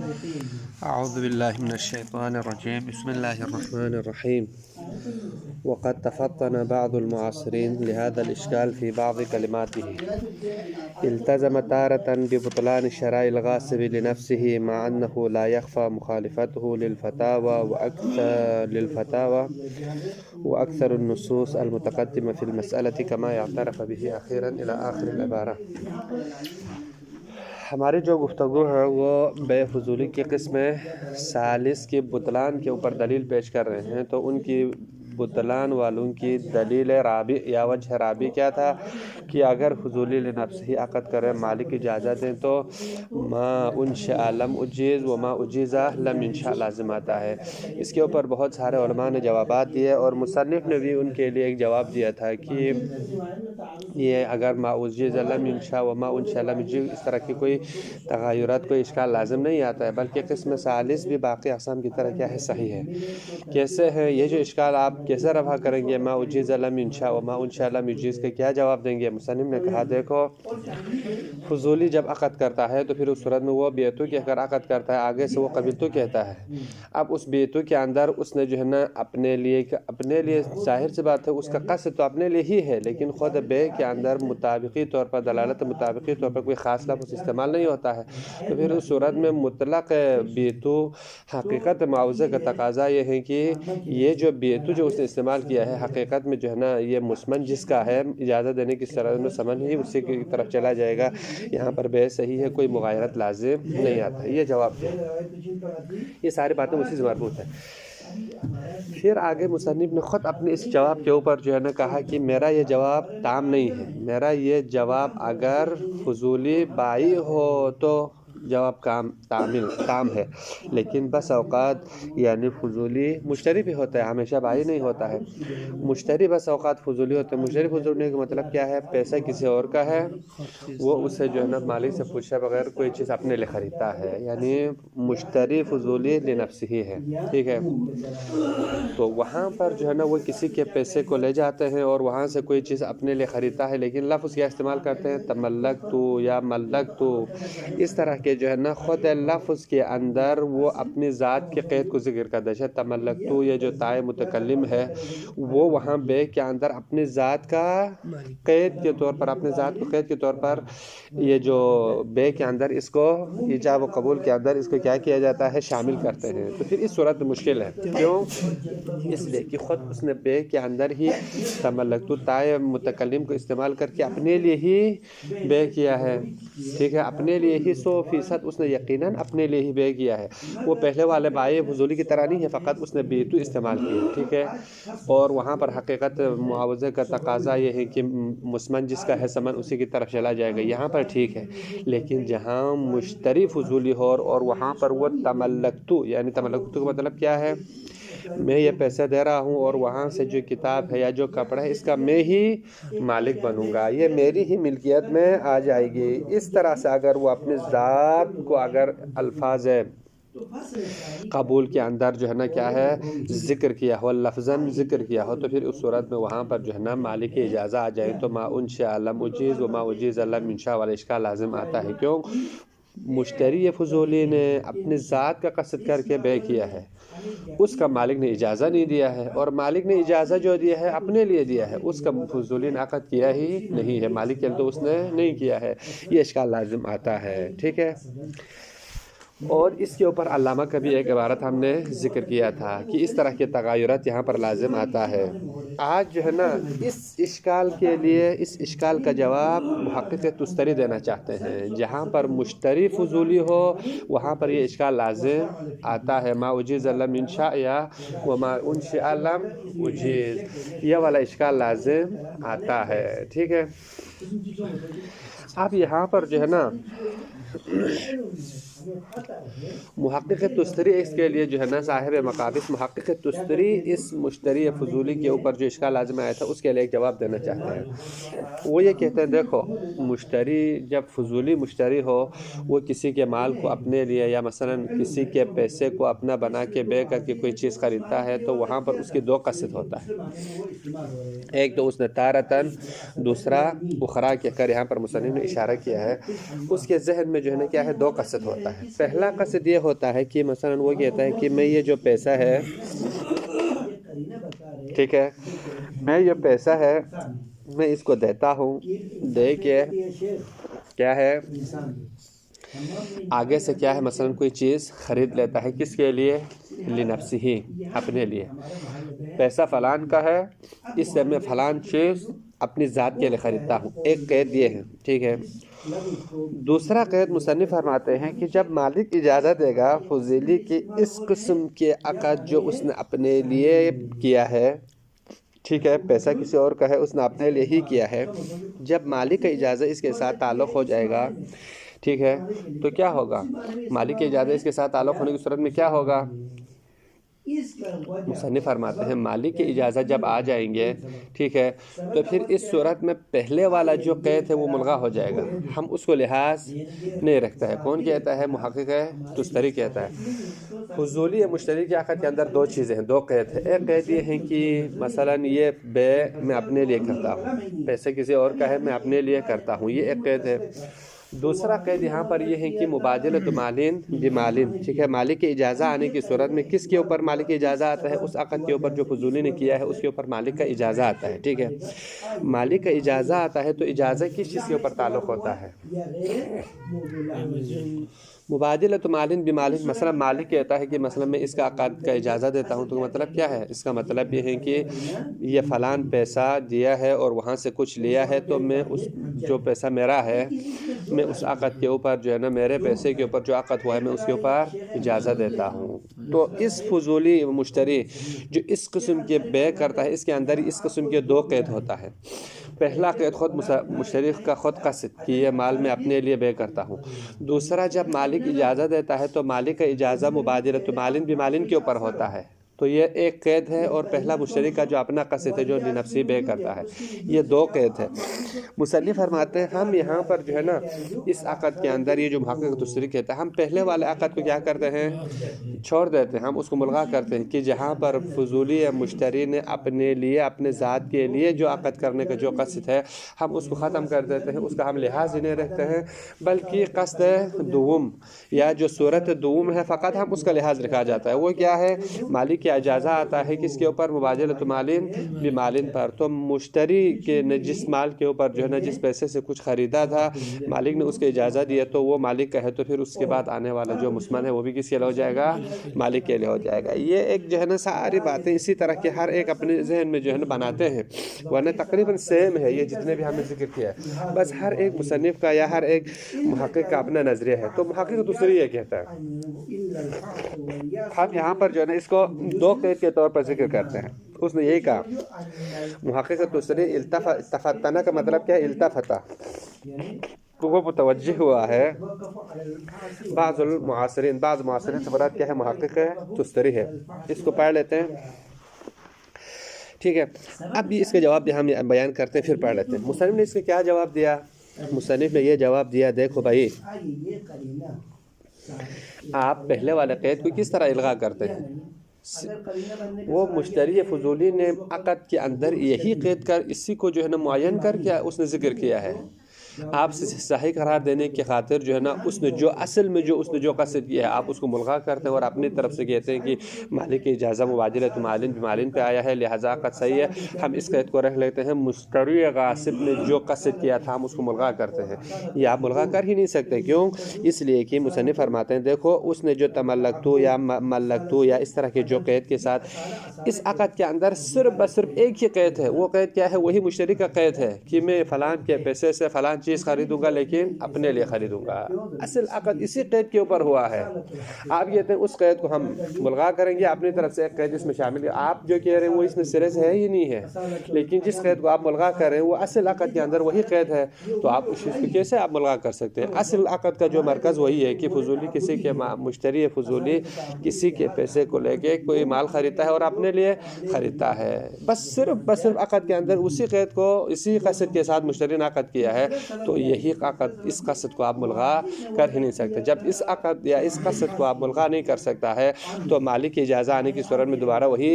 أعوذ بالله من الشيطان الرجيم بسم الله الرحمن الرحيم. وقد تفطن بعض المعاصرين لهذا الإشكال في بعض كلماته. التزم تارة ببطلان الشراء الغاصب لنفسه مع أنه لا يخفى مخالفته وأكثر النصوص المتقدمة في المسألة كما يعترف به أخيرا إلى آخر العبارة. ہماری جو گفتگو ہے وہ بے فضولی کی قسم ثالث کی بطلان کے اوپر دلیل پیش کر رہے ہیں. تو ان کی بطلان والوں کی دلیل رابع یا وجہ رابع کیا تھا کہ اگر فضولی لنفس ہی عقد کرے مالک اجازت دیں تو ما انشاء لم اجیز و ما اجیزہ لم انشاء لازم آتا ہے. اس کے اوپر بہت سارے علماء نے جوابات دیے اور مصنف نے بھی ان کے لیے ایک جواب دیا تھا کہ یہ اگر ما اجیز لم انشاء و ما انشاء لم اجیز اس طرح کی کوئی تغیرات کوئی اشکال لازم نہیں آتا ہے، بلکہ قسم ثالث بھی باقی اقسام کی طرح کیا ہے صحیح ہے. کیسے ہے یہ جو اشکال آپ کیسے رفع کریں گے؟ ما اجیز لم انشاء و ما انشاء لم اجیز کے کیا جواب دیں گے؟ مصنف نے کہا دیکھو فضولی جب عقد کرتا ہے تو پھر اس صورت میں وہ بیعتو کی اگر عقد کرتا ہے آگے سے وہ قبیلتو کہتا ہے. اب اس بیعتو کے اندر اس نے جو ہے نا اپنے لیے ظاہر سی بات ہے اس کا قصد تو اپنے لیے ہی ہے، لیکن خود بے کے اندر مطابقی طور پر دلالت مطابقی طور پر کوئی خاص لفظ استعمال نہیں ہوتا ہے. تو پھر اس صورت میں مطلق بیعتو حقیقت معاوضے کا تقاضا یہ ہے کہ یہ جو بیعتو جو اس نے استعمال کیا ہے حقیقت میں جو ہے نا یہ مسمن جس کا ہے اجازت دینے کی طرح میں سمجھ ہی اسی کی طرف چلا جائے گا. یہاں پر بے صحیح ہے، کوئی مغایرت لازم نہیں آتا ہے. یہ جواب ہے، یہ ساری باتیں اسی سے مربوط ہیں. پھر آگے مصنف نے خود اپنے اس جواب کے اوپر جو ہے نا کہا کہ میرا یہ جواب تام نہیں ہے. میرا یہ جواب اگر فضولی بائی ہو تو جواب تام ہے، لیکن بس اوقات یعنی فضولی مشتری بھی ہوتا ہے، ہمیشہ بائی نہیں ہوتا ہے. مشتری بس اوقات فضولی ہوتے ہیں. مشتری فضولی کا مطلب کیا ہے؟ پیسہ کسی اور کا ہے، وہ اسے جو ہے نا مالک سے پوچھے بغیر کوئی چیز اپنے لیے خریدتا ہے، یعنی مشتری فضولی لنفس ہی ہے. ٹھیک ہے، تو وہاں پر جو ہے نا وہ کسی کے پیسے کو لے جاتے ہیں اور وہاں سے کوئی چیز اپنے لیے خریدتا ہے، لیکن لفظ کیا استعمال کرتے ہیں؟ تملک تو یا ملک تو. اس طرح کے جو ہے نا خود لفظ کے اندر وہ اپنی ذات کے قید کو ذکر کرتا ہے. تملک تو یہ جو تائے متکلم ہے وہ وہاں بے کے اندر اپنی ذات کا قید کے طور پر اپنے ذات کو قید کے طور پر یہ جو بے کے اندر اس کو ایجاب و قبول کے اندر اس کو کیا کیا جاتا ہے؟ شامل کرتے ہیں. تو پھر اس صورت مشکل ہے. کیوں؟ اس لیے کہ خود اس نے بے کے اندر ہی تملک تو تائے متکلم کو استعمال کر کے اپنے لیے ہی بے کیا ہے. ٹھیک ہے، اپنے لیے ہی 100% اس نے یقیناً اپنے لیے ہی بے کیا ہے. وہ پہلے والے بائے فضولی کی طرح نہیں ہے، فقط اس نے بیعتو استعمال کی ہے. ٹھیک ہے، اور وہاں پر حقیقت معاوضے کا تقاضا یہ ہے کہ مسمن جس کا ہے سمن اسی کی طرف چلا جائے گا. یہاں پر ٹھیک ہے، لیکن جہاں مشتری فضولی ہو اور وہاں پر وہ تملکتو یعنی تملکتو کا مطلب کیا ہے؟ میں یہ پیسے دے رہا ہوں اور وہاں سے جو کتاب ہے یا جو کپڑا ہے اس کا میں ہی مالک بنوں گا، یہ میری ہی ملکیت میں آ جائے گی. اس طرح سے اگر وہ اپنے ذات کو اگر الفاظ قبول کے اندر جو ہے نا کیا ہے ذکر کیا ہو، لفظاً ذکر کیا ہو، تو پھر اس صورت میں وہاں پر جو ہے نا مالک کی اجازہ آ جائے تو ما انشاء لم اجیز و ما اجیز لم انشاء والا اشکال لازم آتا ہے. کیوں؟ مشتری فضولی نے اپنی ذات کا قصد کر کے بے کیا ہے، اس کا مالک نے اجازہ نہیں دیا ہے، اور مالک نے اجازہ جو دیا ہے اپنے لیے دیا ہے، اس کا فضولی نے عقد کیا ہی نہیں ہے، مالک کے لیے تو اس نے نہیں کیا ہے. یہ اشکال لازم آتا ہے. ٹھیک ہے، اور اس کے اوپر علامہ کا بھی ایک عبارت ہم نے ذکر کیا تھا کہ اس طرح کے تغیرات یہاں پر لازم آتا ہے. آج جو ہے نا اس اشکال کے لیے اس اشکال کا جواب محقق تستری دینا چاہتے ہیں. جہاں پر مشتری فضولی ہو وہاں پر یہ اشکال لازم آتا ہے، ما اجیز لم انشاء یا وما انشاء لم اجیز، یہ والا اشکال لازم آتا ہے. ٹھیک ہے، اب یہاں پر جو ہے نا محقق تستری اس کے لیے جو ہے نا صاحب مقابس محقق تستری اس مشتری فضولی کے اوپر جو اشکال لازم آیا تھا اس کے لیے ایک جواب دینا چاہتے ہیں. وہ یہ کہتے ہیں دیکھو مشتری جب فضولی مشتری ہو وہ کسی کے مال کو اپنے لیے یا مثلا کسی کے پیسے کو اپنا بنا کے بے کر کے کوئی چیز خریدتا ہے تو وہاں پر اس کی دو قصد ہوتا ہے. ایک تو اس نے تارتن، دوسرا اخرا کہہ کر یہاں پر مصنف نے اشارہ کیا ہے. اس کے ذہن میں جو ہے نا کیا ہے؟ دو قصد ہوتا ہے. پہلا قصد یہ ہوتا ہے کہ مثلا وہ کہتا ہے کہ میں یہ جو پیسہ ہے، ٹھیک ہے، میں یہ پیسہ ہے میں اس کو دیتا ہوں، دے کے کیا ہے آگے سے کیا ہے مثلا کوئی چیز خرید لیتا ہے، کس کے لیے؟ لنفسہ ہی، اپنے لیے۔ پیسہ فلان کا ہے، اس سے میں فلان چیز اپنی ذات کے لیے خریدتا ہوں۔ ایک قید یہ ہے، ٹھیک ہے۔ دوسرا قید مصنف فرماتے ہیں کہ جب مالک اجازت دے گا فضولی کی اس قسم کے عقد جو اس نے اپنے لیے کیا ہے، ٹھیک ہے، پیسہ کسی اور کا ہے، اس نے اپنے لیے ہی کیا ہے، جب مالک کا اجازت اس کے ساتھ تعلق ہو جائے گا، ٹھیک ہے، تو کیا ہوگا؟ مالک کی اجازت اس کے ساتھ تعلق ہونے کی صورت میں کیا ہوگا؟ مصنف فرماتے ہیں مالک کی اجازت جب آ جائیں گے، ٹھیک ہے، تو پھر اس صورت میں پہلے والا جو قید ہے وہ ملغا ہو جائے گا، ہم اس کو لحاظ نہیں رکھتا ہے۔ کون کہتا ہے؟ محقق تستری کہتا ہے فضولی یا مشتری کے عقد کے اندر دو چیزیں ہیں، دو قید ہیں۔ ایک قید یہ ہے کہ مثلا یہ بے میں اپنے لیے کرتا ہوں، پیسے کسی اور کا ہے، میں اپنے لیے کرتا ہوں، یہ ایک قید ہے۔ دوسرا قید یہاں پر یہ ہے کہ مبادلۃ مالین بمالین، ٹھیک ہے، مالک کی اجازت آنے کی صورت میں کس کے اوپر مالک کی اجازت آتا ہے؟ اس عقد کے اوپر جو فضولی نے کیا ہے اس کے اوپر مالک کا اجازت آتا ہے، ٹھیک ہے۔ مالک کا اجازت آتا ہے تو اجازت کس چیز کے اوپر تعلق ہوتا ہے؟ مبادلۃ مالین بمالین، مثلا مالک کہتا ہے کہ مثلا میں اس کا عقد کا اجازت دیتا ہوں، تو مطلب کیا ہے؟ اس کا مطلب یہ ہے کہ یہ فلان پیسہ دیا ہے اور وہاں سے کچھ لیا ہے، تو میں اس جو پیسہ میرا ہے میں اس عقد کے اوپر جو ہے نا، میرے پیسے کے اوپر جو عقد ہوا ہے میں اس کے اوپر اجازت دیتا ہوں۔ تو اس فضولی مشتری جو اس قسم کے بے کرتا ہے، اس کے اندر اس قسم کے دو قید ہوتا ہے۔ پہلا قید خود مشتری کا خود قصد کہ یہ مال میں اپنے لیے بے کرتا ہوں۔ دوسرا جب مالک اجازت دیتا ہے تو مالک کا اجازت مبادلۃ مالین بمالین کے اوپر ہوتا ہے، تو یہ ایک قید ہے، اور پہلا مشتری کا جو اپنا قصد ہے جو لنفسی بے کرتا ہے، یہ دو قید ہے۔ مصنف فرماتے ہیں ہم یہاں پر جو ہے نا اس عقد کے اندر یہ جو محقق تستری کہتا ہے، ہم پہلے والے عقد کو کیا کرتے ہیں؟ چھوڑ دیتے ہیں، ہم اس کو ملغا کرتے ہیں کہ جہاں پر فضولی یا مشتری نے اپنے لیے اپنے ذات کے لیے جو عقد کرنے کا جو قصد ہے ہم اس کو ختم کر دیتے ہیں، اس کا ہم لحاظ ہی نہیں رکھتے ہیں، بلکہ قصد دوم یا جو صورت دوم ہے فقط ہم اس کا لحاظ رکھا جاتا ہے۔ وہ کیا ہے؟ مالک کی اجازت آتا ہے کس کے اوپر؟ مبادلۃ مالین بمالین پر۔ تو مشتری کے نے جس مال کے اوپر جو ہے نا جس پیسے سے کچھ خریدا تھا، مالک نے اس کی اجازت دی ہے تو وہ مالک کا ہے، تو پھر اس کے بعد آنے والا جو مسمن ہے وہ بھی کس کے لیے ہو جائے گا؟ مالک کے لیے ہو جائے گا۔ یہ ایک جو ہے نا ساری باتیں اسی طرح کے ہر ایک اپنے ذہن میں جو ہے نا بناتے ہیں، ورنہ تقریباً سیم ہے یہ جتنے بھی ہم نے ذکر کیا ہے، بس ہر ایک مصنف کا یا ہر ایک محقق کا اپنا نظریہ ہے۔ تو محقق دوسری یہ کہتا ہے، ہم یہاں پر جو ہے نا اس کو دو قید کے طور پر ذکر کرتے ہیں۔ اس نے یہی کہا محقق تستری التفتنا کا مطلب کیا ہے؟ التفتا، تو وہ متوجہ ہوا ہے۔ بعض المعاصرین سے مراد کیا ہے؟ محقق تستری ہے۔ اس کو پڑھ لیتے ہیں، ٹھیک ہے۔ اب اس کے جواب ہم بیان کرتے ہیں، پھر پڑھ لیتے ہیں۔ مصنف نے اس کے کیا جواب دیا؟ مصنف نے یہ جواب دیا، دیکھو بھائی آپ پہلے والے قید کو کس طرح الغا کرتے ہیں؟ وہ مشتری فضولی نے عقد کے اندر یہی قید کر اسی کو جو ہے نا معین کر کے اس نے ذکر کیا ہے، آپ سے صحیح قرار دینے کی خاطر جو ہے نا اس نے جو اصل میں جو اس نے جو قصد کیا ہے آپ اس کو ملغا کرتے ہیں اور اپنی طرف سے کہتے ہیں کہ مالک کی اجازت مبادلۃ مالین بمالین پہ آیا ہے، لہذا قد صحیح ہے، ہم اس قید کو رکھ لیتے ہیں۔ مشتری غاصب نے جو قصد کیا تھا ہم اس کو ملغا کرتے ہیں، یہ آپ ملغا کر ہی نہیں سکتے۔ کیوں؟ اس لیے کہ مصنف فرماتے ہیں دیکھو اس نے جو تملکتو یا ملکتو یا اس طرح کے جو قید کے ساتھ اس عقد کے اندر صرف ایک ہی قید ہے، وہ قید کیا ہے؟ وہی مشتری کا قید ہے کہ میں فلان کے پیسے سے فلان چیز خریدوں گا لیکن اپنے لیے خریدوں گا۔ اصل عقد اسی قید کے اوپر ہوا ہے، آپ کہتے ہیں اس قید کو ہم ملغا کریں گے، اپنی طرف سے ایک قید اس میں شامل ہے، آپ جو کہہ رہے ہیں وہ اس میں سرے سے ہے ہی نہیں ہے، لیکن جس قید کو آپ ملغا کر رہے ہیں وہ اصل عقد کے اندر وہی قید ہے، تو آپ اس چیز کو کیسے آپ ملغا کر سکتے ہیں؟ اصل عقد کا جو مرکز وہی ہے کہ فضولی کسی کے مشتری فضولی کسی کے پیسے کو لے کے کوئی مال خریدتا ہے اور اپنے لیے خریدتا ہے، بس صرف عقد کے اندر اسی قید کو اسی قصد کے ساتھ مشتری نے عقد کیا ہے، تو یہی عقد، اس قصد کو آپ ملغا کر ہی نہیں سکتے۔ جب اس عقد یا اس قصد کو آپ ملغا نہیں کر سکتا ہے تو مالک کی اجازہ آنے کی صورت میں دوبارہ وہی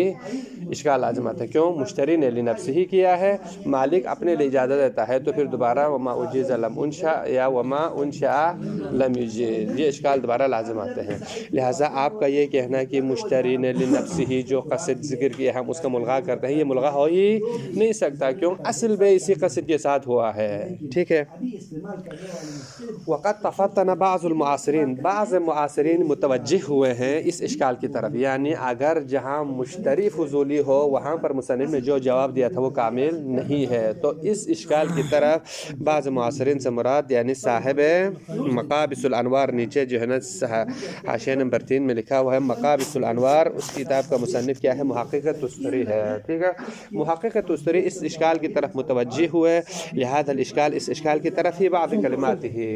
اشکال لازم آتا ہے۔ کیوں؟ مشتری نے لنفسہ ہی کیا ہے، مالک اپنے لیے اجازت دیتا ہے، تو پھر دوبارہ وما اجیز لم انشا یا وما انشا لم یجیز، یہ اشکال دوبارہ لازم آتے ہیں۔ لہٰذا آپ کا یہ کہنا ہے کہ مشتری نے لنفسہ ہی جو قصد ذکر کیا ہم اس کا ملغا کرتے ہیں، یہ ملغا ہو ہی نہیں سکتا۔ کیوں؟ اصل بے اسی قصد کے ساتھ ہوا ہے، ٹھیک ہے۔ وقد تفطن بعض المعاصرین، بعض معاصرین متوجہ ہوئے ہیں اس اشکال کی طرف، یعنی اگر جہاں مشتری فضولی ہو وہاں پر مصنف نے جو جواب دیا تھا وہ کامل نہیں ہے، تو اس اشکال کی طرف بعض معاصرین سے مراد یعنی صاحب مقابس الانوار، نیچے جو ہے نا حاشیہ نمبر 3 میں لکھا ہوا ہے مقابس الانوار، اس کتاب کا مصنف کیا ہے؟ محقق تستری ہے، ٹھیک ہے۔ محقق تستری اس اشکال کی طرف متوجہ ہوئے، لہذا الاشکال، اس اشکال کی طرف ہی بعض کلمات ہی،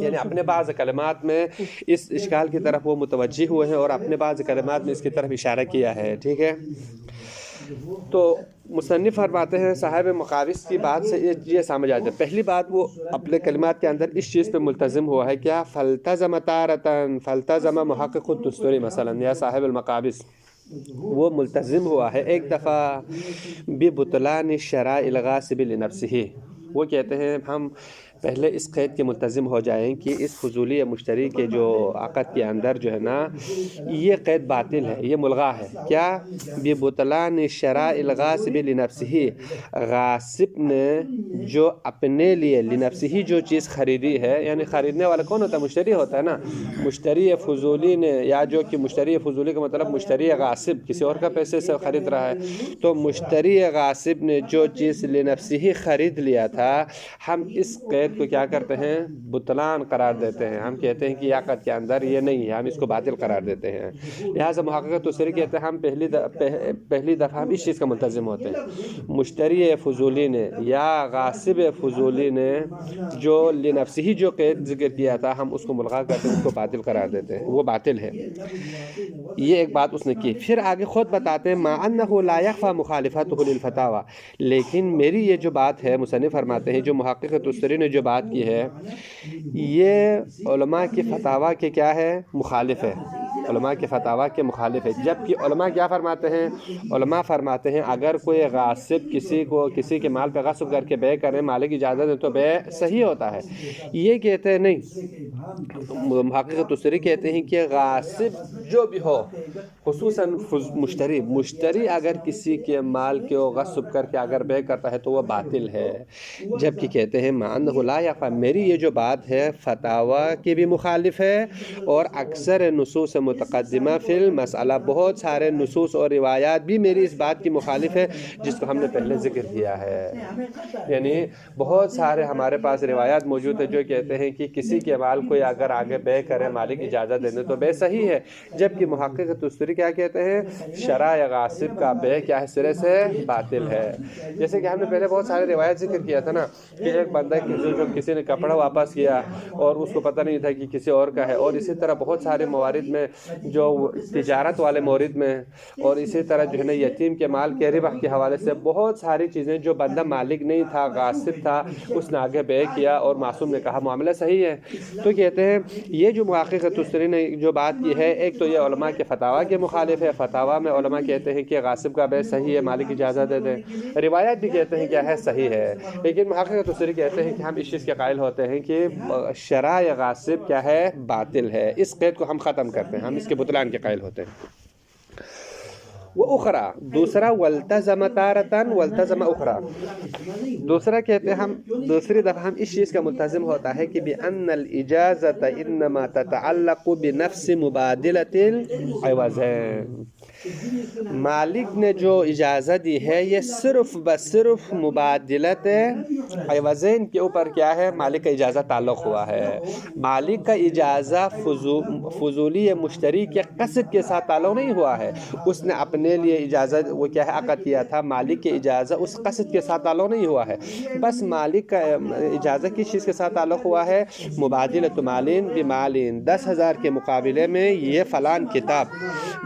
یعنی اپنے بعض کلمات میں اس اشکال کی طرف وہ متوجہ ہوئے ہیں اور اپنے بعض کلمات میں اس کی طرف اشارہ کیا ہے، ٹھیک ہے۔ تو مصنف فرماتے ہیں صاحب مقابس کی بات سے یہ سمجھ آتا ہے، پہلی بات وہ اپنے کلمات کے اندر اس چیز پہ ملتزم ہوا ہے، کیا؟ فلتزم تارتن، فلتزم محقق التستری مثلا یا صاحب المقابس، وہ ملتزم ہوا ہے ایک دفعہ ببطلان الشراء الغاصب لنفسہ، وہ کہتے ہیں ہم پہلے اس قید کے ملتزم ہو جائیں کہ اس فضولی مشتری کے جو عقد کے اندر جو ہے نا یہ قید باطل ہے، یہ ملغا ہے، کیا؟ ببطلان الشراء الغاصب لنفسہ، غاصب نے جو اپنے لیے لنفسہ جو چیز خریدی ہے، یعنی خریدنے والا کون ہوتا ہے؟ مشتری ہوتا ہے نا۔ مشتری فضولی نے، یا جو کہ مشتری فضولی کا مطلب مشتری غاصب کسی اور کا پیسے سے خرید رہا ہے، تو مشتری غاصب نے جو چیز لنفسہ خرید لیا تھا، ہم اس قید کو کیا کرتے ہیں؟ بطلان قرار دیتے ہیں، ہم کہتے ہیں کہ عقد کے اندر یہ نہیں ہے، ہم اس کو باطل قرار دیتے ہیں۔ لہٰذا محقق تستری کہتے ہیں ہم پہلی دفعہ ہم اس چیز کا ملتزم ہوتے ہیں، مشتری فضولی نے یا غاصب فضولی نے جو لنفسہ جو قید ذکر کیا تھا ہم اس کو ملغا کرتے ہیں، اس کو باطل قرار دیتے ہیں، وہ باطل ہے۔ یہ ایک بات اس نے کی۔ پھر آگے خود بتاتے ہیں ما انہ لا یخفی مخالفتہ للفتاوی، لیکن میری یہ جو بات ہے، مصنف فرماتے ہیں جو محقق تستری نے جو بات کی ہے یہ علماء کی فتاوی کے کیا ہے؟ مخالف ہے، علماء کے فتاوی کے مخالف ہے۔ جبکہ علماء کیا فرماتے ہیں؟ علماء فرماتے ہیں اگر کوئی غاصب کسی کے مال پہ غصب کر کے بے کرے، مالک اجازت دے تو بے صحیح ہوتا ہے۔ یہ کہتے ہیں نہیں، محقق تستری کہتے ہیں کہ غاصب جو بھی ہو، خصوصاً مشتری اگر کسی کے مال کو غصب کر کے اگر بے کرتا ہے تو وہ باطل ہے۔ جبکہ کہتے ہیں ما انہ لا یخفی، میری یہ جو بات ہے فتاوی کی بھی مخالف ہے اور اکثر نصوص متقدمہ فی المسئلہ، بہت سارے نصوص اور روایات بھی میری اس بات کی مخالف ہے جس کو ہم نے پہلے ذکر کیا ہے۔ یعنی بہت سارے ہمارے پاس روایات موجود ہیں جو کہتے ہیں کہ کسی کے مال کو اگر آگے بے کرے، مالک اجازت دینے تو بے صحیح ہے۔ جبکہ محقق تستری کیا کہتے ہیں؟ شرع غاصب کا بے کیا ہے؟ سرے سے باطل ہے۔ جیسے کہ ہم نے پہلے بہت سارے روایات ذکر کیا تھا نا کہ ایک بندہ جو کسی نے کپڑا واپس کیا اور اس کو پتہ نہیں تھا کہ کسی اور کا ہے، اور اسی طرح بہت سارے موارد میں جو تجارت والے مورد میں، اور اسی طرح جو ہے نا یتیم کے مال کے ربح کے حوالے سے بہت ساری چیزیں جو بندہ مالک نہیں تھا، غاصب تھا، اس نے آگے بے کیا اور معصوم نے کہا معاملہ صحیح ہے۔ تو کہتے ہیں یہ جو محقق تستری نے جو بات کی ہے، ایک تو یہ علماء کے فتاوی کے مخالف ہے، فتاوی میں علماء کہتے ہیں کہ غاصب کا بے صحیح ہے، مالک اجازت دے دیں، روایات بھی کہتے ہیں کیا ہے؟ صحیح ہے۔ لیکن محقق تستری کہتے ہیں کہ ہم اس چیز کے قائل ہوتے ہیں کہ شرع غاصب کیا ہے؟ باطل ہے، اس قید کو ہم ختم کرتے ہیں، ہم اس کے بطلان کے قائل ہوتے ہیں۔ وَأُخْرَى، دوسرا وَالْتَزَمَ تَارَةً وَالْتَزَمَ أُخْرَى، دوسرا کہتے ہیں ہم دوسری دفعہ ہم اس چیز کا ملتزم ہوتا ہے کہ بِأَنَّ الْإِجَازَةَ إِنَّمَا تَتَعَلَّقُ بِنَفْسِ مُبَادِلَةِ الْعِوَزَيْنِ، مالک نے جو اجازت دی ہے یہ صرف مبادلت عوضین کے اوپر کیا ہے؟ مالک کا اجازت تعلق ہوا ہے۔ مالک کا اجازہ فضولی مشتری کے قصد کے ساتھ تعلق نہیں ہوا ہے، اس نے اپنے لیے اجازت وہ کیا ہے؟ عقد کیا تھا، مالک کی اجازت اس قصد کے ساتھ تعلق نہیں ہوا ہے، بس مالک کا اجازت کس چیز کے ساتھ تعلق ہوا ہے؟ مبادلۃ مالین بمالین، 10,000 کے مقابلے میں یہ فلان کتاب،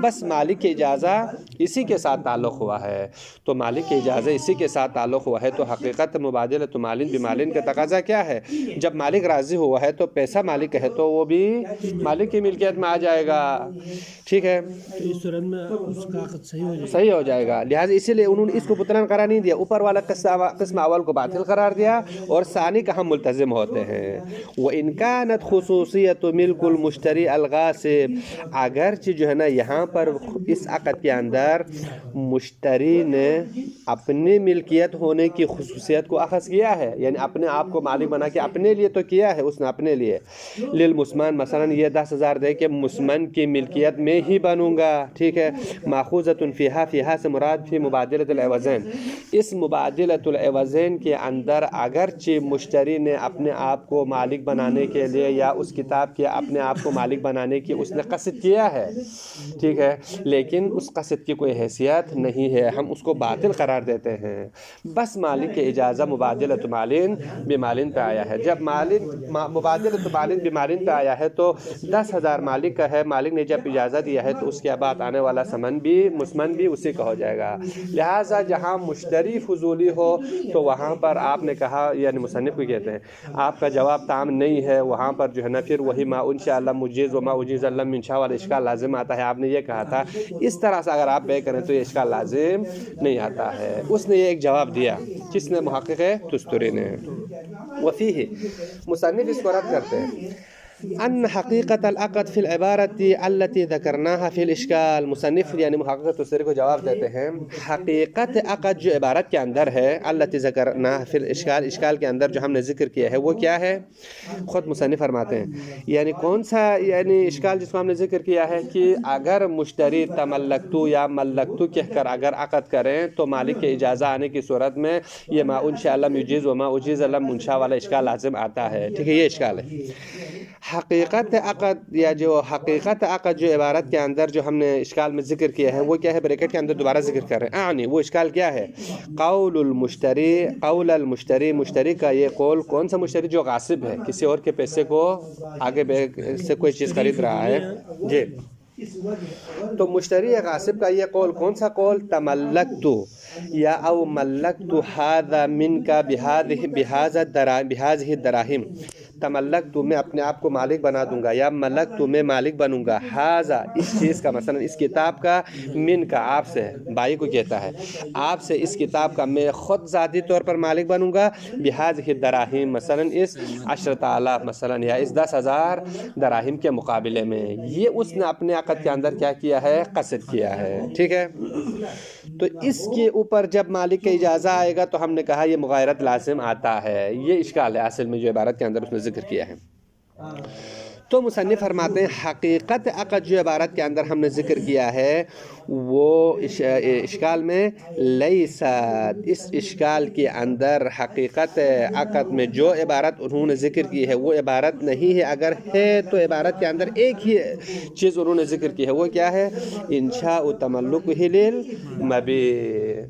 بس مالک کی اجازہ اسی کے ساتھ تعلق ہوا ہے، تو مالک کی اجازہ اسی کے ساتھ تعلق ہوا ہے، تو حقیقت مبادلۃ مالین بمالین کا تقاضا کیا ہے؟ جب مالک راضی ہوا ہے تو پیسہ مالک ہے تو وہ بھی مالک کی ملکیت میں آ جائے گا، ٹھیک ہے، تو اس صورت میں اس کا عقد صحیح ہو جائے گا۔ لہٰذا اسی لیے انہوں نے اس کو بطلان قرار نہیں دیا، اوپر والا قسم اول کو باطل قرار دیا اور ثانی کا ہم ملتزم ہوتے ہیں۔ وَإِنْ كَانَتْ خُصُوصِيَّةُ مِلْكُ الْمُشْتَرِي الْغَاصِبِ، اگرچہ جو ہے نا یہاں پر اس عقد کے اندر مشتری نے اپنی ملکیت ہونے کی خصوصیت کو اخذ کیا ہے، یعنی اپنے آپ کو مالک بنا کے اپنے لیے تو کیا ہے اس نے اپنے لیے، للمسمن مثلا یہ 10,000 دے کے مسمن کی ملکیت میں ہی بنوں گا، ٹھیک ہے، ماخوذۃ فیہا، فیہا سے مراد فی مبادلۃ العوضین، اس مبادلۃ العوضین کے اندر اگرچہ مشتری نے اپنے آپ کو مالک بنانے کے لیے یا اس کتاب کے اپنے آپ کو مالک بنانے کی اس نے قصد کیا ہے، ٹھیک ہے، لیکن اس قصد کی کوئی حیثیت نہیں ہے، ہم اس کو باطل قرار دیتے ہیں۔ بس مالک کی اجازہ مبادلۃ مالین بمالین پہ آیا ہے، جب مالک مبادلۃ مالین بمالین پہ آیا ہے تو 10,000 مالک کا ہے، مالک نے جب اجازہ دیا ہے تو اس کے بعد آنے والا سمن بھی مسمن بھی اسی کا ہو جائے گا۔ لہٰذا جہاں مشتری فضولی ہو تو وہاں پر آپ نے کہا، یعنی مصنف کو کہتے ہیں آپ کا جواب تام نہیں ہے، وہاں پر جو ہے نا پھر وہی ما انشاء اللہ مجیز و ما اجیز اللہ منشاء والا اشکال لازم آتا ہے، آپ نے یہ کہا تھا، اس طرح سے اگر آپ بے کریں تو یہ اشکال لازم نہیں آتا ہے۔ اس نے یہ ایک جواب دیا، کس نے؟ محقق تستری نے۔ وفیہ، مصنف اس کو رد کرتے ہیں، ان حقیقت العقد فی العبارت التي ذکرناها فی الاشکال، مصنف یعنی محقق تستری کو جواب دیتے ہیں حقیقت عقد جو عبارت کے اندر ہے، التي ذکرناها فی الاشکال، اشکال کے اندر جو ہم نے ذکر کیا ہے وہ کیا ہے؟ خود مصنف فرماتے ہیں یعنی کون سا یعنی اشکال جس کو ہم نے ذکر کیا ہے کہ اگر مشتری تملکتو یا ملکتو کہہ کر اگر عقد کریں تو مالک کے اجازہ آنے کی صورت میں یہ ما انشاء اللہ یجیز و ما اجیز اللہ منشاء والا اشکال لازم آتا ہے، ٹھیک ہے، یہ اشکال ہے۔ حقیقت عقد یا جو حقیقت عقد جو عبارت کے اندر جو ہم نے اشکال میں ذکر کیا ہے وہ کیا ہے؟ بریکٹ کے اندر دوبارہ ذکر کر رہے ہیں، یعنی وہ اشکال کیا ہے؟ قول المشتری، مشتری کا یہ قول، کون سا مشتری؟ جو غاصب ہے، کسی اور کے پیسے کو آگے سے کوئی چیز خرید رہا ہے، جی، تو مشتری غاصب کا یہ قول، کون سا قول؟ تملکتو یا او ملکتو ھذا منک بہذا الدراہم، تملکتو میں اپنے آپ کو مالک بنا دوں گا، یا ملکتو میں مالک بنوں گا، ھذا اس چیز کا، مثلا اس کتاب کا، من کا آپ سے، بائی کو کہتا ہے، آپ سے اس کتاب کا میں خود ذاتی طور پر مالک بنوں گا، بہذہ الدراہم، مثلا اس 10,000 مثلا یا اس 10,000 دراہم کے مقابلے میں، یہ اس نے اپنے عقد کے اندر کیا کیا ہے؟ قصد کیا ہے، ٹھیک ہے، تو اس کے اوپر جب مالک کا اجازہ آئے گا تو ہم نے کہا یہ مغایرت لازم آتا ہے، یہ اشکال ہے اصل میں جو عبارت کے اندر اس نے ذکر کیا ہے۔ تو مصنف فرماتے ہیں حقیقت عقد جو عبارت کے اندر ہم نے ذکر کیا ہے وہ اشکال میں لیست، اس اشکال کے اندر حقیقت عقد میں جو عبارت انہوں نے ذکر کی ہے وہ عبارت نہیں ہے، اگر ہے تو عبارت کے اندر ایک ہی چیز انہوں نے ذکر کی ہے، وہ کیا ہے؟ انشاء تملکہ للمبیع،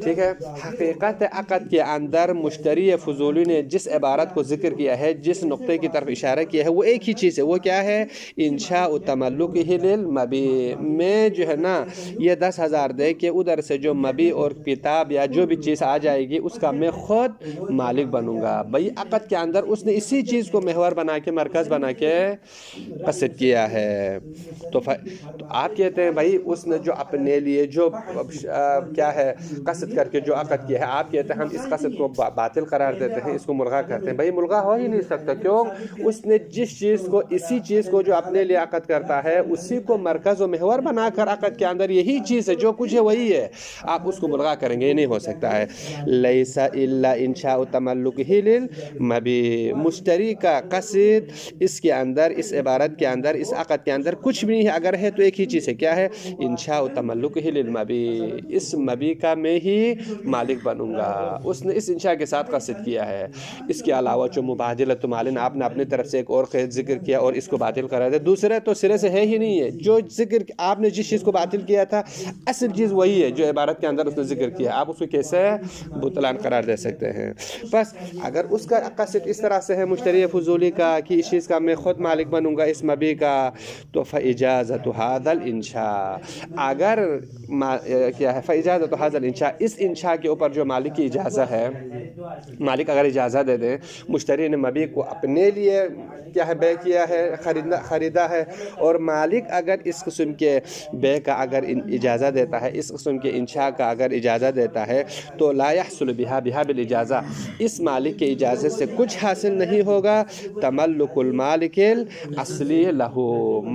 ٹھیک ہے، حقیقت عقد کے اندر مشتری فضولی نے جس عبارت کو ذکر کیا ہے، جس نقطے کی طرف اشارہ کیا ہے وہ ایک ہی چیز ہے، وہ کیا ہے؟ انشاء تملکہ للمبیع، میں جو ہے نا یہ 10,000 دے کے ادھر سے جو مبیع اور کتاب یا جو بھی چیز آ جائے گی اس کا میں خود مالک بنوں گا۔ بھائی عقد کے اندر اس نے اسی چیز کو محور بنا کے، مرکز بنا کے قصد کیا ہے، تو آپ کہتے ہیں بھائی اس نے جو اپنے لیے جو کیا ہے قصد کر کے جو عقد کیا ہے، آپ کہتے ہیں ہم اس قصد کو باطل قرار دیتے ہیں، اس کو ملغا کرتے ہیں۔ بھائی ملغا ہو ہی نہیں سکتا، کیوں؟ اس نے جس چیز کو، اسی چیز کو جو اپنے لیے عقد کرتا ہے اسی کو مرکز و محور بنا کر عقد کے اندر یہی چیز ہے، جو کچھ ہے وہی ہے، آپ اس کو ملغا کریں گے، یہ نہیں ہو سکتا ہے۔ لیس الا انشاء تملکہ للمبیع، مشتری کا قصد اس کے اندر، اس عبارت کے اندر، اس عقد کے اندر کچھ بھی نہیں ہے، اگر ہے تو ایک ہی چیز ہے، کیا ہے؟ انشاء تملکہ للمبیع، اس مبیع کا میں ہی مالک بنوں گا، اس نے اس انشاء کے ساتھ قصد کیا ہے۔ اس کے علاوہ جو مبادلۃ مالین آپ نے اپنی طرف سے ایک اور قید ذکر کیا اور اس کو باطل قرار دے. دوسرا تو سرے سے ہے ہی نہیں ہے. جو ذکر آپ نے جس چیز کو باطل کیا تھا اصل چیز وہی ہے جو عبارت کے اندر اس نے ذکر کیا. آپ اس کو کیسے بطلان قرار دے سکتے ہیں؟ بس اگر اس کا قصد اس طرح سے ہے مشتری فضولی کا کہ اس چیز کا میں خود مالک بنوں گا اس مبی کا, تو فاجازت هذا الانشاء, اگر کیا ہے فاجازت هذا الانشاء, اس انشاء کے اوپر جو مالک کی اجازت ہے, مالک اگر اجازت دے دے مشتری نے مبی کو اپنے لیے کیا ہے بے کیا ہے, خریدا ہے, اور مالک اگر اس قسم کے بے کا اگر اجازت دیتا ہے, اس قسم کے انشاء کا اگر اجازت دیتا ہے, تو لا يحصل بها بالاجازہ, اس مالک کے اجازت سے کچھ حاصل نہیں ہوگا. تملک المالک الاصلی لہو,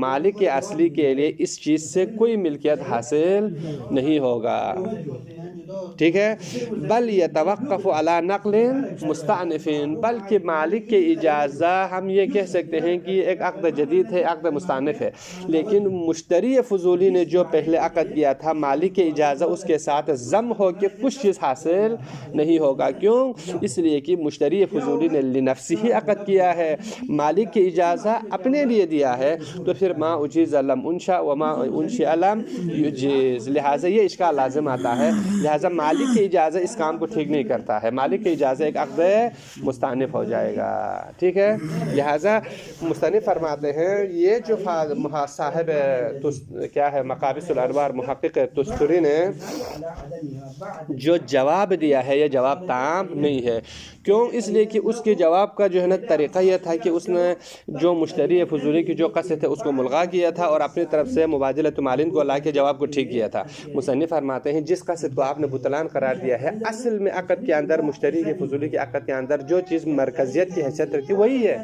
مالک اصلی کے لیے اس چیز سے کوئی ملکیت حاصل نہیں ہوگا. ٹھیک ہے. بل یتوقف علی نقل مستأنف, بلکہ مالک کی اجازہ ہم یہ کہہ سکتے ہیں کہ ایک عقد جدید ہے, عقد مستأنف ہے, لیکن مشتری فضولی نے جو پہلے عقد کیا تھا مالک کی اجازہ اس کے ساتھ ضم ہو کے کچھ چیز حاصل نہیں ہوگا. کیوں؟ اس لیے کہ مشتری فضولی نے لنفسہ عقد کیا ہے, مالک کی اجازہ اپنے لیے دیا ہے, تو پھر ما اجیز لم انشا وما انشئ لم یجیز, لہٰذا یہ اشکال لازم آتا ہے. لہٰذا مالک کی اجازت اس کام کو ٹھیک نہیں کرتا ہے, مالک کی اجازت ایک عقد مستأنف ہو جائے گا. ٹھیک ہے. لہٰذا مصنف فرماتے ہیں یہ جو صاحب کیا ہے مقابس الانوار محقق تستری نے جو جواب دیا ہے یہ جواب تام نہیں ہے. کیوں؟ اس لیے کہ اس کے جواب کا جو ہے نا طریقہ یہ تھا کہ اس نے جو مشتری فضولی کی جو قصد ہے اس کو ملغا کیا تھا اور اپنی طرف سے مبادلۃ مالین کو لا کے جواب کو ٹھیک کیا تھا. مصنف فرماتے ہیں جس قصد کو آپ نے بطلان قرار دیا ہے, اصل میں عقد کے اندر مشتری کی فضولی کے عقد کے اندر جو چیز مرکزیت کی حیثیت رکھتی وہی ہے,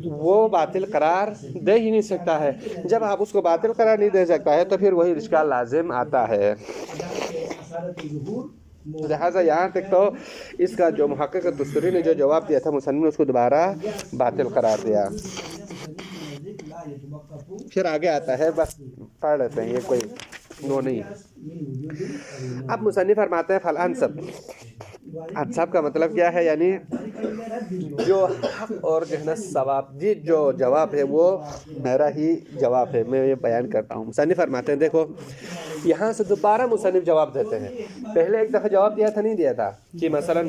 وہ باطل قرار دے ہی نہیں سکتا ہے. جب آپ اس کو باطل قرار نہیں دے سکتا ہے تو پھر وہی اشکال لازم آتا ہے. لہٰذا یہاں تک تو اس کا جو محقق تستری نے جو جواب دیا تھا مصنف نے اس کو دوبارہ باطل قرار دیا. پھر آگے آتا ہے, بس پڑھ لیتے ہیں, یہ کوئی نو نہیں ہے. اب مصنف فرماتے ہیں فالانسب, انسب کا مطلب کیا ہے, یعنی جو حق اور جو ہے نا ثواب, جی جو جواب ہے وہ میرا ہی جواب ہے, میں یہ بیان کرتا ہوں. مصنف فرماتے ہیں دیکھو یہاں سے دوبارہ مصنف جواب دیتے ہیں. پہلے ایک دفعہ جواب دیا تھا, نہیں دیا تھا, کہ مثلا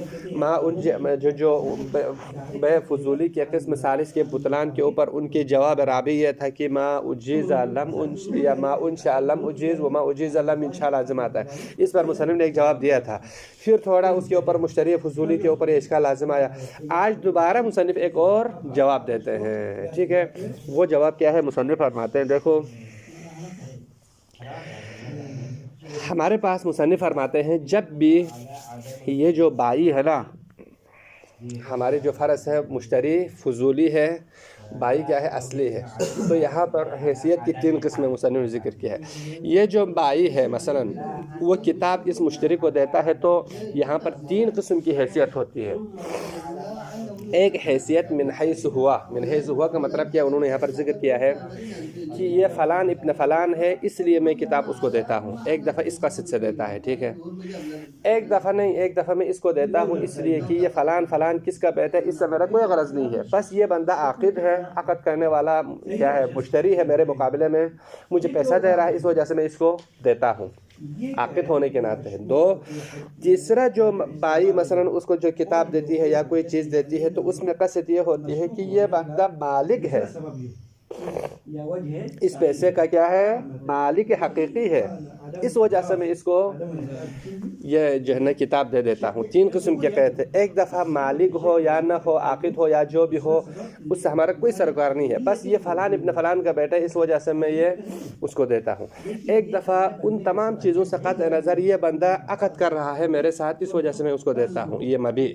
جو بے فضولی کے قسم ثالث کے بطلان کے اوپر ان کے جواب رابع یہ تھا کہ ما اجیز لم یا ما انشاء لم اجیز وما اجیز لم انشاء لازم آتا ہے. اس پر مصنف نے ایک جواب دیا تھا, پھر تھوڑا اس کے اوپر مشتری فضولی کے اوپر یہ اشکال لازم آیا. آج دوبارہ مصنف ایک اور جواب دیتے ہیں. ٹھیک ہے. وہ جواب کیا ہے؟ مصنف فرماتے ہیں دیکھو ہمارے پاس مصنف فرماتے ہیں جب بھی یہ جو بائی ہے نا, ہماری جو فرض ہے مشتری فضولی ہے, بائی کیا ہے اصلی ہے, تو یہاں پر حیثیت کی 3 قسمیں مصنف نے ذکر کیا ہے. یہ جو بائی ہے مثلا وہ کتاب اس مشتری کو دیتا ہے تو یہاں پر 3 قسم کی حیثیت ہوتی ہے. ایک حیثیت من حیث ہوا, من حیث ہوا کا مطلب کیا انہوں نے یہاں پر ذکر کیا ہے کہ یہ فلان ابن فلان ہے اس لیے میں کتاب اس کو دیتا ہوں. ایک دفعہ اس قصد سے دیتا ہے, ٹھیک ہے. ایک دفعہ نہیں, ایک دفعہ میں اس کو دیتا ہوں اس لیے کہ یہ فلان فلان کس کا بیت ہے, اس سے میرا کوئی غرض نہیں ہے, بس یہ بندہ عاقد ہے, عقد کرنے والا کیا ہے مشتری ہے, میرے مقابلے میں مجھے پیسہ دے رہا ہے, اس وجہ سے میں اس کو دیتا ہوں, عاقد ہونے کے ناطے ہے. 2, تیسرا جو بائی مثلا اس کو جو کتاب دیتی ہے یا کوئی چیز دیتی ہے تو اس میں قصد یہ ہوتی ہے کہ یہ بندہ مالک ہے, اس پیسے کا کیا ہے مالک حقیقی ہے, اس وجہ سے میں اس کو یہ جو ہے نا کتاب دے دیتا ہوں. 3 قسم کے قید ہے. ایک دفعہ مالک ہو یا نہ ہو, عاقد ہو یا جو بھی ہو, اس سے ہمارا کوئی سروکار نہیں ہے, بس یہ فلان ابن فلان کا بیٹا ہے اس وجہ سے میں یہ اس کو دیتا ہوں. ایک دفعہ ان تمام چیزوں سے قطع نظر یہ بندہ عقد کر رہا ہے میرے ساتھ, اس وجہ سے میں اس کو دیتا ہوں, یہ مبی.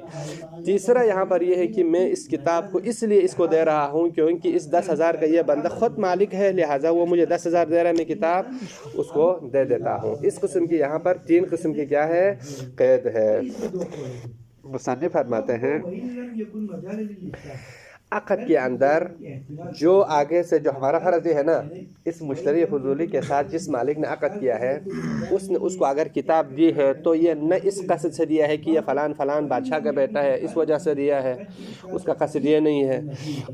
تیسرا یہاں پر یہ ہے کہ میں اس کتاب کو اس لیے اس کو دے رہا ہوں کیونکہ اس 10,000 کا یہ بندہ خود مالک ہے, لہٰذا وہ مجھے 10,000 دے رہا ہے, میں کتاب اس کو دے دیتا ہوں. اس قسم کی یہاں پر 3 قسم کی کیا ہے قید ہے. مصنف فرماتے ہیں عقد کے اندر جو آگے سے جو ہمارا فرض ہے نا، اس مشتری فضولی کے ساتھ جس مالک نے عقد کیا ہے اس نے اس کو اگر کتاب دی ہے تو یہ نہ اس قصد سے دیا ہے کہ یہ فلان فلان بادشاہ کا بیٹا ہے اس وجہ سے دیا ہے، اس کا قصد یہ نہیں ہے،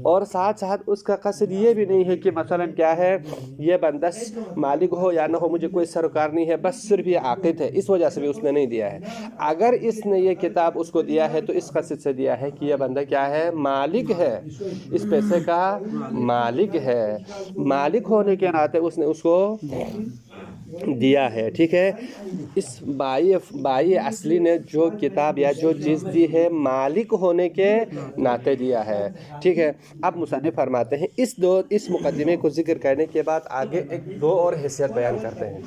اور ساتھ ساتھ اس کا قصد یہ بھی نہیں ہے کہ مثلا کیا ہے یہ بندہ مالک ہو یا نہ ہو، مجھے کوئی سروکار نہیں ہے، بس صرف یہ عاقد ہے، اس وجہ سے بھی اس نے نہیں دیا ہے۔ اگر اس نے یہ کتاب اس کو دیا ہے تو اس قصد سے دیا ہے کہ یہ بندہ کیا ہے، مالک ہے، اس پیسے کا مالک ہے، مالک ہونے کے ناطے اس نے اس کو دیا ہے، ٹھیک ہے۔ اس بائی اصلی نے جو کتاب یا جو چیز دی ہے مالک ہونے کے ناطے دیا ہے، ٹھیک ہے۔ اب مصنف فرماتے ہیں اس مقدمے کو ذکر کرنے کے بعد آگے دو اور حیثیت بیان کرتے ہیں۔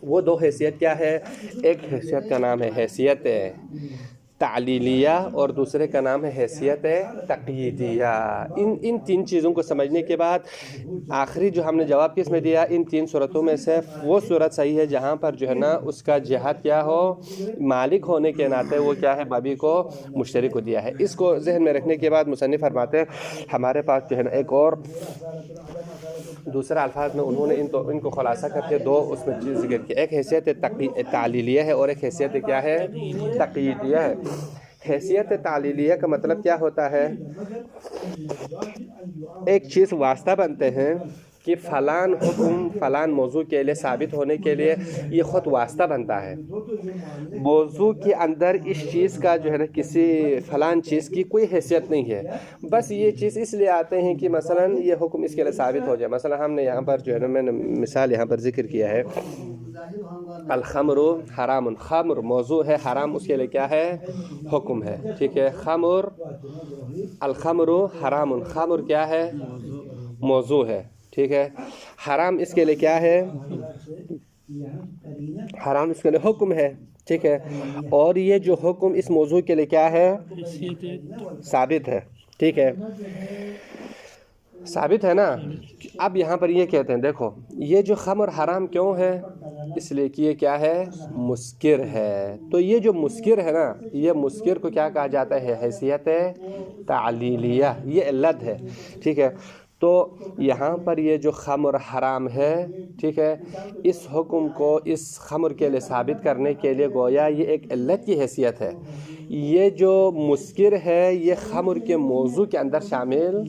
وہ دو حیثیت کیا ہے؟ ایک حیثیت کا نام ہے حیثیت تعلیلیہ اور دوسرے کا نام ہے حیثیت تقییدیہ۔ ان تین چیزوں کو سمجھنے کے بعد آخری جو ہم نے جواب کس میں دیا، ان تین صورتوں میں سے وہ صورت صحیح ہے جہاں پر جو ہے نا اس کا جہت کیا ہو، مالک ہونے کے ناطے وہ کیا ہے، مبیع کو مشتری کو دیا ہے۔ اس کو ذہن میں رکھنے کے بعد مصنف فرماتے ہیں ہمارے پاس جو ہے نا ایک اور دوسرا الفاظ میں انہوں نے ان کو خلاصہ کر کے دو اس میں چیز ذکر کی، ایک حیثیت تعلیلیہ ہے اور ایک حیثیت کیا ہے، تقییدیہ ہے۔ حیثیت تعلیلیہ کا مطلب کیا ہوتا ہے؟ ایک چیز واسطہ بنتے ہیں کہ فلان حکم فلان موضوع کے لیے ثابت ہونے کے لیے یہ خود واسطہ بنتا ہے، موضوع کے اندر اس چیز کا جو ہے نا کسی فلان چیز کی کوئی حیثیت نہیں ہے، بس یہ چیز اس لیے آتے ہیں کہ مثلا یہ حکم اس کے لیے ثابت ہو جائے۔ مثلا ہم نے یہاں پر جو ہے نا میں نے مثال یہاں پر ذکر کیا ہے، الخمر حرام، خمر موضوع ہے، حرام اس کے لیے کیا ہے، حکم ہے، ٹھیک ہے۔ خمر الخمر حرام، خمر کیا ہے، موضوع ہے، ٹھیک ہے۔ حرام اس کے لیے کیا ہے، حرام اس کے لیے حکم ہے، ٹھیک ہے۔ اور یہ جو حکم اس موضوع کے لیے کیا ہے، ثابت ہے، ٹھیک ہے، ثابت ہے نا۔ اب یہاں پر یہ کہتے ہیں دیکھو یہ جو خمر حرام کیوں ہے، اس لیے کہ یہ کیا ہے، مسکر ہے۔ تو یہ جو مسکر ہے نا، یہ مسکر کو کیا کہا جاتا ہے، حیثیت تعلیلیہ، یہ علت ہے، ٹھیک ہے۔ تو یہاں پر یہ جو خمر حرام ہے، ٹھیک ہے، اس حکم کو اس خمر کے لیے ثابت کرنے کے لیے گویا یہ ایک علت کی حیثیت ہے۔ یہ جو مسکر ہے یہ خمر کے موضوع کے اندر شامل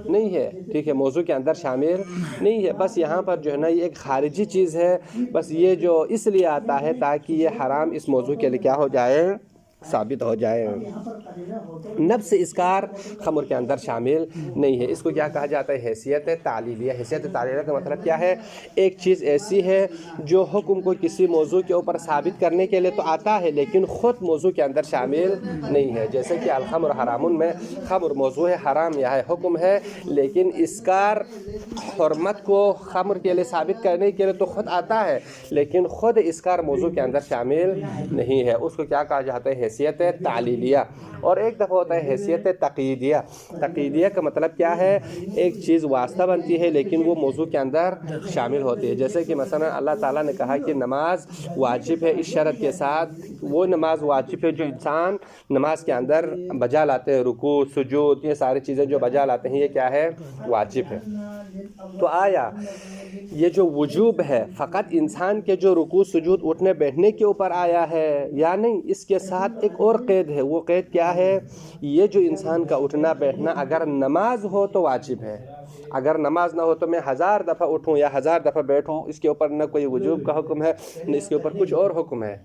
نہیں ہے، ٹھیک ہے، موضوع کے اندر شامل نہیں ہے، بس یہاں پر جو ہے نا یہ ایک خارجی چیز ہے، بس یہ جو اس لیے آتا ہے تاکہ یہ حرام اس موضوع کے لیے کیا ہو جائے، ثابت ہو جائے۔ نفس اسکار خمر کے اندر شامل نہیں ہے، اس کو کیا کہا جاتا ہے، حیثیت تعلیلیہ۔ حیثیت تعلیلیہ کا مطلب کیا ہے، ایک چیز ایسی ہے جو حکم کو کسی موضوع کے اوپر ثابت کرنے کے لیے تو آتا ہے لیکن خود موضوع کے اندر شامل نہیں ہے، جیسے کہ الخمر حرام میں خمر موضوع ہے، حرام یہ ہے حکم ہے، لیکن اسکار حرمت کو خمر کے لیے ثابت کرنے کے لیے تو خود آتا ہے لیکن خود اسکار موضوع کے اندر شامل نہیں ہے، اس کو کیا کہا جاتا ہے، حیثیت تعلیلیہ۔ اور ایک دفعہ ہوتا ہے حیثیت تقییدیہ۔ تقییدیہ کا مطلب کیا ہے، ایک چیز واسطہ بنتی ہے لیکن وہ موضوع کے اندر شامل ہوتی ہے، جیسے کہ مثلا اللہ تعالیٰ نے کہا کہ نماز واجب ہے، اس شرط کے ساتھ وہ نماز واجب ہے جو انسان نماز کے اندر بجا لاتے ہیں، رکوع سجود یہ ساری چیزیں جو بجا لاتے ہیں یہ کیا ہے، واجب ہے۔ تو آیا یہ جو وجوب ہے فقط انسان کے جو رکوع سجود اٹھنے بیٹھنے کے اوپر آیا ہے یا نہیں، اس کے ساتھ ایک اور قید ہے، وہ قید کیا ہے، یہ جو انسان کا اٹھنا بیٹھنا اگر نماز ہو تو واجب ہے، اگر نماز نہ ہو تو میں 1000 دفعہ اٹھوں یا 1000 دفعہ بیٹھوں، اس کے اوپر نہ کوئی وجوب کا حکم ہے نہ اس کے اوپر کچھ اور حکم ہے،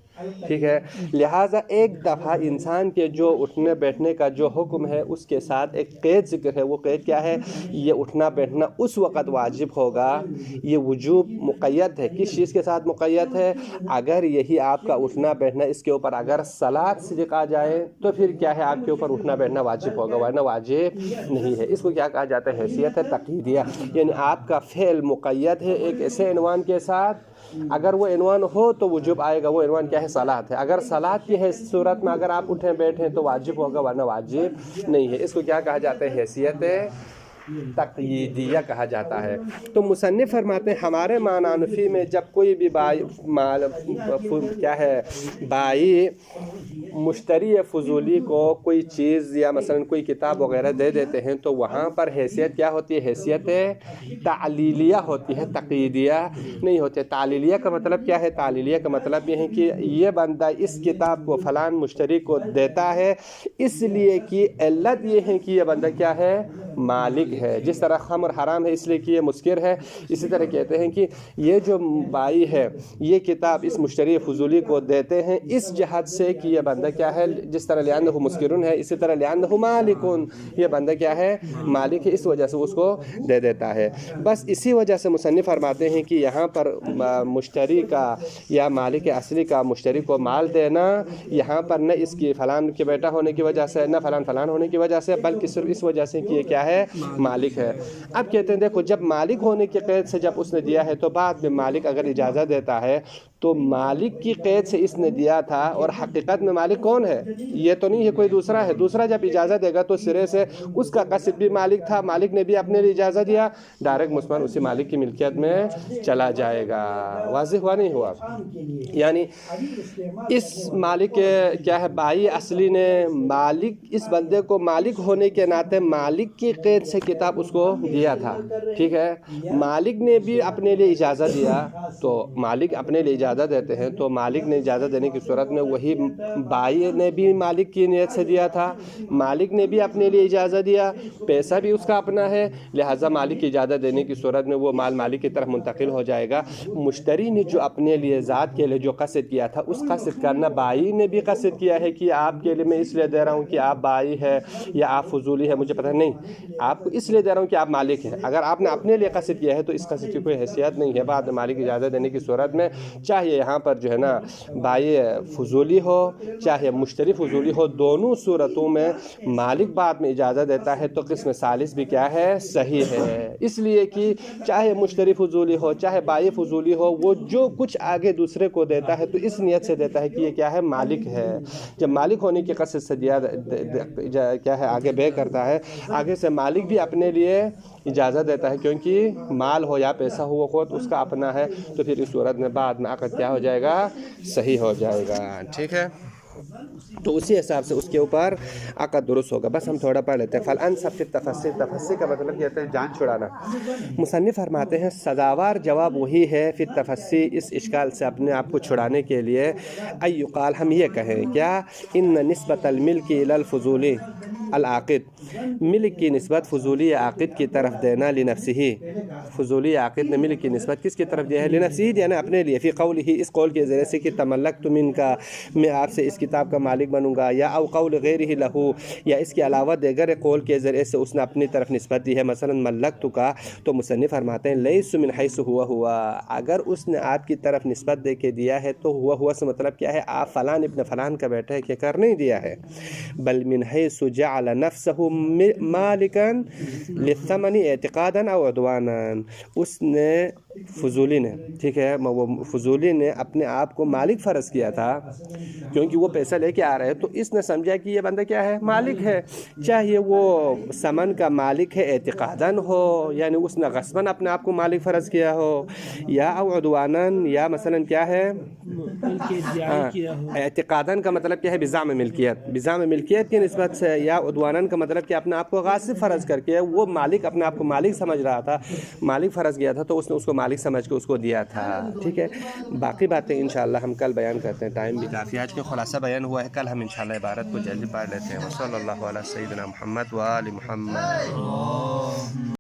ٹھیک ہے۔ لہٰذا ایک دفعہ انسان کے جو اٹھنے بیٹھنے کا جو حکم ہے اس کے ساتھ ایک قید ذکر ہے، وہ قید کیا ہے، یہ اٹھنا بیٹھنا اس وقت واجب ہوگا، یہ وجوب مقید ہے، کس چیز کے ساتھ مقید ہے، اگر یہی آپ کا اٹھنا بیٹھنا اس کے اوپر اگر صلاۃ صدق آ جائے تو پھر کیا ہے، آپ کے اوپر اٹھنا بیٹھنا واجب ہوگا، ورنہ واجب نہیں ہے۔ اس کو کیا کہا جاتا ہے، حیثیت تقییدیہ، یعنی آپ کا فعل مقید ہے ایک ایسے عنوان کے ساتھ، اگر وہ عنوان ہو تو وجوب آئے گا، وہ عنوان کیا ہے، صلاۃ ہے، اگر صلاۃ کی ہے صورت میں اگر آپ اٹھیں بیٹھیں تو واجب ہوگا ورنہ واجب نہیں ہے۔ اس کو کیا کہا جاتا ہے، حیثیت تقییدیہ کہا جاتا ہے۔ تو مصنف فرماتے ہیں ہمارے معنی میں جب کوئی بھی بائی مشتری فضولی کو کوئی چیز یا مثلا کوئی کتاب وغیرہ دے دیتے ہیں تو وہاں پر حیثیت کیا ہوتی ہے؟ حیثیت تعلیلیہ ہوتی ہے، تقییدیہ نہیں ہوتی ہے۔ تعلیلیہ کا مطلب کیا ہے؟ تعلیلیہ کا مطلب یہ ہے کہ یہ بندہ اس کتاب کو فلان مشتری کو دیتا ہے اس لیے کہ علت یہ ہے کہ یہ بندہ کیا ہے؟ مالک ہے۔ جس طرح خمر حرام ہے اس لیے کہ یہ مسکر ہے، اسی طرح کہتے ہیں کہ یہ جو بائی ہے یہ کتاب اس مشتری فضولی کو دیتے ہیں اس جہت سے کہ یہ بندہ کیا ہے؟ جس طرح لأنہ مسکرن ہے اسی طرح لأنہ مالکن، یہ بندہ کیا ہے؟ مالک ہے، اس وجہ سے اس کو دے دیتا ہے۔ بس اسی وجہ سے مصنف فرماتے ہیں کہ یہاں پر مشتری کا یا مالک اصلی کا مشتری کو مال دینا یہاں پر نہ اس کی فلان کے بیٹا ہونے کی وجہ سے، نہ فلان ہونے کی وجہ سے، بلکہ صرف اس وجہ سے کہ یہ کیا ہے؟ مالک ہے۔ اب کہتے ہیں دیکھو جب مالک ہونے کی قید سے جب اس نے دیا ہے تو بعد میں مالک اگر اجازت دیتا ہے تو مالک کی قید سے اس نے دیا تھا اور حقیقت میں مالک کون ہے؟ یہ تو نہیں ہے، کوئی دوسرا ہے۔ دوسرا جب اجازت دے گا تو سرے سے اس کا قصد بھی مالک تھا، مالک نے بھی اپنے لیے اجازت دیا، ڈائریکٹ مسلمان اسی مالک کی ملکیت میں چلا جائے گا۔ واضح ہوا نہیں ہوا؟ یعنی اس مالک کیا ہے؟ بائی اصلی نے مالک اس بندے کو مالک ہونے کے ناطے مالک کی قید سے کتاب اس کو دیا تھا، ٹھیک ہے؟ مالک نے بھی اپنے لیے اجازت دیا، تو مالک اپنے لیے اجازت دیتے ہیں تو مالک نے اجازت دینے کی صورت میں وہی بائی نے بھی مالک کی نیت سے دیا تھا، مالک نے بھی اپنے لیے اجازت دیا، پیسہ بھی اس کا اپنا ہے، لہٰذا مالک کی اجازت دینے کی صورت میں وہ مال مالک کی طرف منتقل ہو جائے گا۔ مشتری نے جو اپنے لیے ذات کے لیے جو قصد کیا تھا اس قصد کرنا بائی نے بھی قصد کیا ہے کہ آپ کے لیے میں اس لیے دے رہا ہوں کہ آپ بائی ہے یا آپ فضولی ہے، مجھے پتہ نہیں، آپ کو اس لیے دے رہا ہوں کہ آپ مالک ہیں۔ اگر آپ نے اپنے لیے قصد کیا ہے تو اس قصد کی کوئی حیثیت نہیں ہے۔ بعد میں مالک کی اجازت دینے کی صورت میں چاہے یہاں پر جو ہے نا بائی فضولی ہو چاہے مشتری فضولی ہو، دونوں صورتوں میں مالک بعد میں اجازت دیتا ہے تو قسم ثالث بھی کیا ہے؟ صحیح ہے۔ اس لیے کہ چاہے مشتری فضولی ہو چاہے بائی فضولی ہو، وہ جو کچھ آگے دوسرے کو دیتا ہے تو اس نیت سے دیتا ہے کہ یہ کیا ہے؟ مالک ہے۔ جب مالک ہونے کی قصد سے دیا کیا ہے آگے بے کرتا ہے، آگے سے مالک بھی اپنے لیے اجازت دیتا ہے کیونکہ مال ہو یا پیسہ ہو وہ خود اس کا اپنا ہے، تو پھر اس صورت میں بعد میں عقد کیا ہو جائے گا؟ صحیح ہو جائے گا، ٹھیک ہے؟ تو اسی حساب سے اس کے اوپر عقد درست ہوگا۔ بس ہم تھوڑا پڑھ لیتے ہیں۔ فالانسب فی التفصیل، تفصیل کا مطلب یہ ہے جان چھڑانا۔ مصنف فرماتے ہیں سزاوار جواب وہی ہے فی التفصیل، اس اشکال سے اپنے آپ کو چھڑانے کے لیے ای یقال ہم یہ کہیں کیا ان نسبت الملک الی الفضولی العاقد، ملک کی نسبت فضولی عاقد کی طرف دینا، لنفسہ، فضولی عاقد نے ملک کی نسبت کس کی طرف دیا ہے؟ لنفسہ، یعنی اپنے لیے، فی قولہ، اس قول کے ذریعے سے کہ تملکت منکا، میں آپ سے اس کتاب کا مالک بنوں گا، یا او قول غیرہ لہو، یا اس کے علاوہ دیگر قول کے ذریعے سے اس نے اپنی طرف نسبت دی ہے، مثلا ملکت کا، تو مصنف فرماتے ہیں لیس من حیث ہوا، اگر اس نے آپ کی طرف نسبت دے کے دیا ہے تو ہوا سے مطلب کیا ہے؟ آپ فلان ابن فلان کا بیٹا ہے کہ کر نہیں دیا ہے، بل من حیث جعل نفسہ مالکا للثمن اعتقادا او عدوانا، اس نے فضولی نے، ٹھیک ہے، وہ فضولی نے اپنے آپ کو مالک فرض کیا تھا کیونکہ وہ پیسہ لے کے آ رہے، تو اس نے سمجھا کہ یہ بندہ کیا ہے؟ مالک ہے، چاہے وہ ثمن کا مالک ہے اعتقاداً ہو، یعنی اس نے غصباً اپنے آپ کو مالک فرض کیا ہو، یا او عدواناً، یا مثلا کیا ہے؟ اعتقاداً کا مطلب کیا ہے؟ بزعم ملکیت، بزعم ملکیت کی نسبت سے، یا عدواناً کا مطلب کہ اپنے آپ کو غاصب فرض کر کے، وہ مالک اپنے آپ کو مالک سمجھ رہا تھا، مالک فرض کیا تھا تو اس نے اس کو مالک سمجھ کے اس کو دیا تھا، ٹھیک ہے؟ باقی باتیں انشاءاللہ ہم کل بیان کرتے ہیں، ٹائم بھی کافی آج کے خلاصہ بیان ہوا ہے، کل ہم انشاءاللہ عبارت کو جلدی پڑھ لیتے ہیں۔ وصلی اللہ علی سیدنا محمد و آل محمد۔